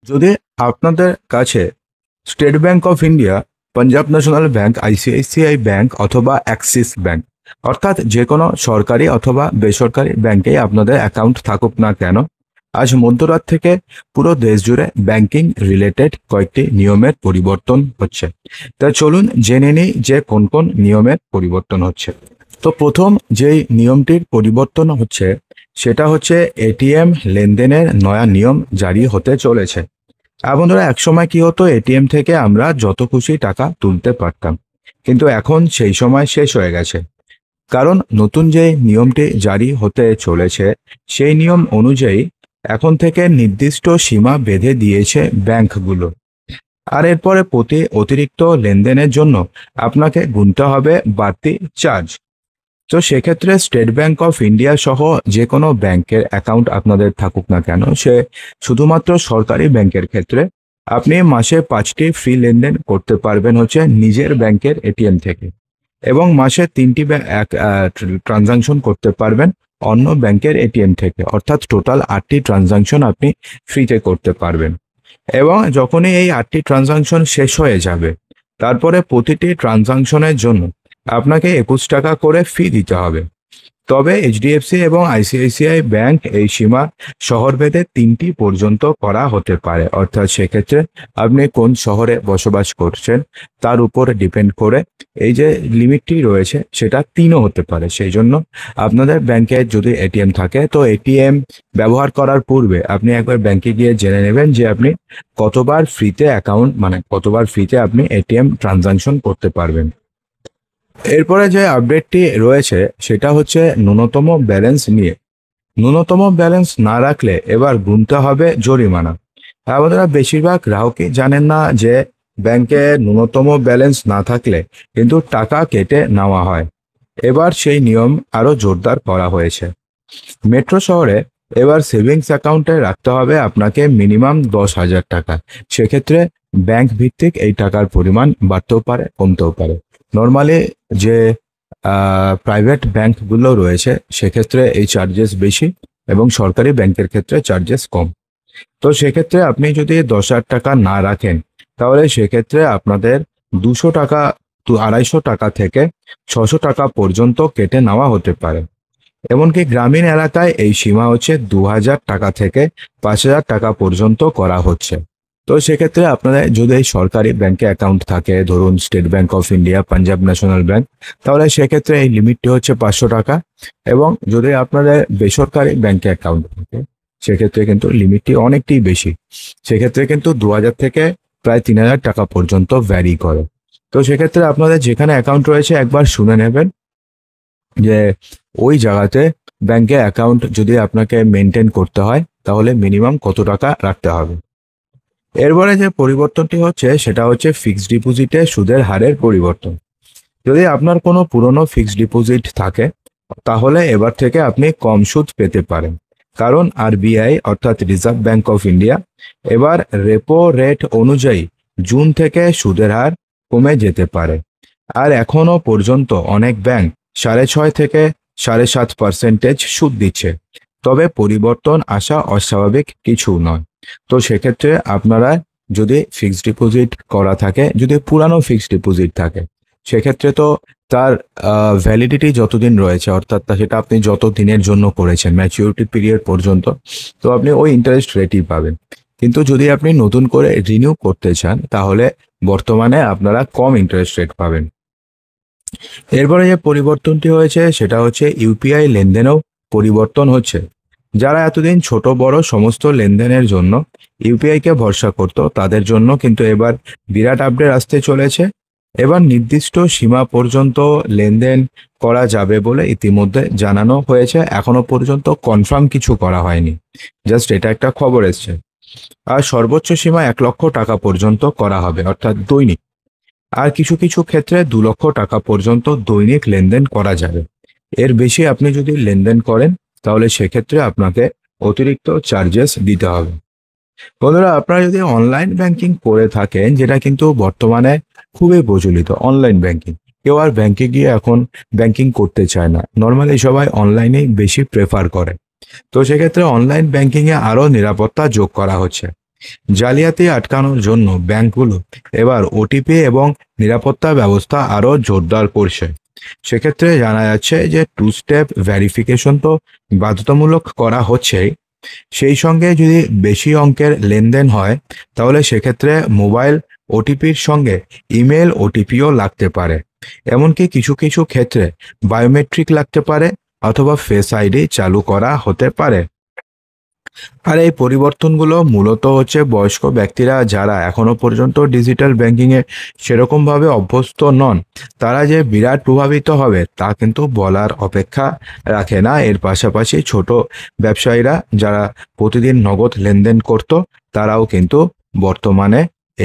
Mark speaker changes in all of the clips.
Speaker 1: যদি আপনাদের কাছে state bank of India, Punjab national bank, ICICI bank অথবা অ্যাক্সিস ব্যাংক অর্থাৎ যে কোনো সরকারি অথবা বেসরকারি ব্যাংকে আপনাদের অ্যাকাউন্ট থাকুক না কেন, আজ মধ্যরাত থেকে পুরো দেশ জুড়ে ব্যাংকিং রিলেটেড কয়েকটি নিয়মের পরিবর্তন হচ্ছে। তা চলুন জেনে নিই যে কোন কোন নিয়মের পরিবর্তন হচ্ছে। তো প্রথম যেই নিয়মটির পরিবর্তন হচ্ছে সেটা হচ্ছে এটিএম লেনদেনের নয়া নিয়ম জারি হতে চলেছে। বন্ধুরা, একসময় কি হতো, এটিএম থেকে আমরা যত খুশি টাকা তুলতে পারতাম, কিন্তু এখন সেই সময় শেষ হয়ে গেছে। কারণ নতুন যে নিয়মটি জারি হতে চলেছে সেই নিয়ম অনুযায়ী এখন থেকে নির্দিষ্ট সীমা বেঁধে দিয়েছে ব্যাংকগুলো। আর এরপরে প্রতি অতিরিক্ত লেনদেনের জন্য আপনাকে গুনতে হবে বাড়তি চার্জ। তো সেক্ষেত্রে স্টেট ব্যাংক অফ ইন্ডিয়া সহ যে কোনো ব্যাংকের অ্যাকাউন্ট আপনাদের থাকুক না কেন, সে শুধুমাত্র সরকারি ব্যাংকের ক্ষেত্রে আপনি মাসে 5টি ফ্রি লেনদেন করতে পারবেন হচ্ছে নিজের ব্যাংকের এটিএম থেকে, এবং মাসে 3টি ট্রানজাকশন করতে পারবেন অন্য ব্যাংকের এটিএম থেকে, অর্থাৎ টোটাল 8টি ট্রানজাকশন আপনি ফ্রিতে করতে পারবেন। এবং যখনই এই 8টি ট্রানজাকশন শেষ হয়ে যাবে, তারপরে প্রতিটি ট্রানজাকশনের জন্য আপনাকে 21 টাকা করে ফি দিতে হবে। তবে এইচডিএফসি এবং আইসিআইসিআই ব্যাংক এই সীমা শহরভেদে 3টি পর্যন্ত করা হতে পারে, অর্থাৎ সেক্ষেত্রে আপনি কোন শহরে বসবাস করছেন তার উপর ডিপেন্ড করে এই যে লিমিটটি রয়েছে সেটা 3ও হতে পারে। সেই জন্য আপনাদের ব্যাংকে যদি এটিএম থাকে, তো এটিএম ব্যবহার করার পূর্বে আপনি একবার ব্যাংকে গিয়ে জেনে নেবেন যে আপনি কতবার ফ্রিতে কতবার ফ্রিতে আপনি এটিএম ট্রানজাকশন করতে পারবেন। এরপরে যে আপডেটটি রয়েছে সেটা হচ্ছে ন্যূনতম ব্যালেন্স নিয়ে। ন্যূনতম ব্যালেন্স না রাখলে এবার গুনতে হবে জরিমানা। আমাদের বেশিরভাগ গ্রাহকই জানেন না যে ব্যাংকে ন্যূনতম ব্যালেন্স না থাকলে কিন্তু টাকা কেটে নেওয়া হয়। এবার সেই নিয়ম আরো জোরদার করা হয়েছে। মেট্রো শহরে এবার সেভিংস অ্যাকাউন্টে রাখতে হবে আপনাকে মিনিমাম 10,000 টাকা। সেক্ষেত্রে ব্যাংক ভিত্তিক এই টাকার পরিমাণ বাড়তেও পারে, কমতেও পারে। নর্মালি যে প্রাইভেট ব্যাংকগুলো রয়েছে সেক্ষেত্রে এই চার্জেস বেশি, এবং সরকারি ব্যাংকের ক্ষেত্রে চার্জেস কম। তো সেক্ষেত্রে আপনি যদি 10,000 টাকা না রাখেন, তাহলে সেক্ষেত্রে আপনাদের 200 টাকা, 250 টাকা থেকে 600 টাকা পর্যন্ত কেটে নেওয়া হতে পারে। এমনকি গ্রামীণ এলাকায় এই সীমা হচ্ছে 2,000 টাকা থেকে 5,000 টাকা পর্যন্ত করা হচ্ছে। তো সেক্ষেত্রে আপনাদের যদি এই সরকারি ব্যাংকে অ্যাকাউন্ট থাকে, ধরুন state bank of India, Punjab national bank, তাহলে সেক্ষেত্রে এই লিমিটটি হচ্ছে 500 টাকা। এবং যদি আপনাদের বেসরকারি ব্যাংকে অ্যাকাউন্ট থাকে সেক্ষেত্রে কিন্তু লিমিটটি অনেকটাই বেশি। সেক্ষেত্রে কিন্তু 2,000 থেকে প্রায় 3,000 টাকা পর্যন্ত ভ্যারি করে। তো সেক্ষেত্রে আপনাদের যেখানে অ্যাকাউন্ট রয়েছে একবার শুনে নেবেন যে ওই জায়গাতে ব্যাংকে অ্যাকাউন্ট যদি আপনাকে মেনটেন করতে হয় তাহলে মিনিমাম কত টাকা রাখতে হবে। এরপরে যে পরিবর্তনটি হচ্ছে সেটা হচ্ছে ফিক্সড ডিপোজিটে সুদের হারের পরিবর্তন। যদি আপনার কোনো পুরনো ফিক্সড ডিপোজিট থাকে তাহলে এবার থেকে আপনি কম সুদ পেতে পারেন, কারণ আরবিআই অর্থাৎ রিজার্ভ ব্যাংক অফ ইন্ডিয়া এবার রেপো রেট অনুযায়ী জুন থেকে সুদের হার কমে যেতে পারে। আর এখনো পর্যন্ত অনেক ব্যাংক 6.5 থেকে 7.5% সুদ দিচ্ছে। তবে পরিবর্তন আসা অস্বাভাবিক কিছু নয়। তো সেক্ষেত্রে আপনারা যদি ফিক্সড ডিপোজিট করা থাকে, যদি পুরানো ফিক্সড ডিপোজিট থাকে, সেক্ষেত্রে তো তার ভ্যালিডিটি যতদিন রয়েছে, অর্থাৎ সেটা আপনি যত দিনের জন্য করেছেন ম্যাচিউরিটি পিরিয়ড পর্যন্ত, তো আপনি ওই ইন্টারেস্ট রেটই পাবেন। কিন্তু যদি আপনি নতুন করে রিনিউ করতে চান তাহলে বর্তমানে আপনারা কম ইন্টারেস্ট রেট পাবেন। এরপরে যে পরিবর্তনটি হয়েছে সেটা হচ্ছে ইউপিআই লেনদেনেও পরিবর্তন হচ্ছে। যারা এতদিন ছোট বড় সমস্ত লেনদেনের জন্য ইউপিআই কে ভরসা করত, তাদের জন্য কিন্তু এবার বিরাট আপডেট আসতে চলেছে। এবার নির্দিষ্ট সীমা পর্যন্ত লেনদেন করা যাবে বলে ইতিমধ্যে জানানো হয়েছে। এখনো পর্যন্ত কনফার্ম কিছু করা হয়নি, জাস্ট এটা একটা খবর এসছে। আর সর্বোচ্চ সীমা 1 লক্ষ টাকা পর্যন্ত করা হবে, অর্থাৎ দৈনিক। আর কিছু কিছু ক্ষেত্রে 2 লক্ষ টাকা পর্যন্ত দৈনিক লেনদেন করা যাবে। এর বেশি আপনি যদি লেনদেন করেন তাহলে সেক্ষেত্রে আপনাকে অতিরিক্ত চার্জেস দিতে হবে। বন্ধুরা, আপনারা যদি অনলাইন ব্যাংকিং করে থাকেন, যেটা কিন্তু বর্তমানে খুবই প্রচলিত অনলাইন ব্যাংকিং, কেউ আর ব্যাংকে গিয়ে এখন ব্যাংকিং করতে চায় না, নর্মালি সবাই অনলাইনেই বেশি প্রেফার করে। তো সেক্ষেত্রে অনলাইন ব্যাংকিংয়ে আরও নিরাপত্তা যোগ করা হচ্ছে। জালিয়াতি আটকানোর জন্য ব্যাংকগুলো এবার ওটিপি এবং নিরাপত্তা ব্যবস্থা আরও জোরদার করছে। সেক্ষেত্রে জানা যাচ্ছে যে টু স্টেপ ভেরিফিকেশন তো বাধ্যতামূলক করা হচ্ছেই, সেই সঙ্গে যদি বেশি অঙ্কের লেনদেন হয় তাহলে সেক্ষেত্রে মোবাইল ওটিপির সঙ্গে ইমেল ওটিপিও লাগতে পারে। এমনকি কিছু কিছু ক্ষেত্রে বায়োমেট্রিক লাগতে পারে অথবা ফেস আইডি চালু করা হতে পারে। আর এই পরিবর্তনগুলো মূলত হচ্ছে বয়স্ক ব্যক্তিরা যারা এখনো পর্যন্ত ডিজিটাল ব্যাংকিংয়ে সেরকমভাবে অভ্যস্ত নন, তারা যে বিরাট প্রভাবিত হবে তা কিন্তু বলার অপেক্ষা রাখে না। এর পাশাপাশি ছোট ব্যবসায়ীরা যারা প্রতিদিন নগদ লেনদেন করত, তারাও কিন্তু বর্তমানে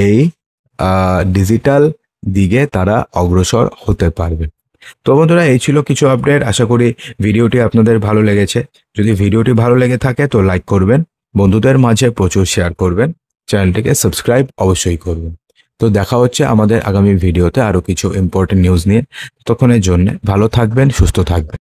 Speaker 1: এই ডিজিটাল দিকে তারা অগ্রসর হতে পারবে। তো বন্ধুরা, এই ছিল কিছু আপডেট। আশা করি ভিডিওটি আপনাদের ভালো লেগেছে। যদি ভিডিওটি ভালো লেগে থাকে তো লাইক করবেন, বন্ধুদের মাঝে প্রচুর শেয়ার করবেন, চ্যানেলটিকে সাবস্ক্রাইব অবশ্যই করবেন। তো দেখা হচ্ছে আমাদের আগামী ভিডিওতে আরও কিছু ইম্পর্টেন্ট নিউজ নিয়ে। ততক্ষণের জন্য ভালো থাকবেন, সুস্থ থাকবেন।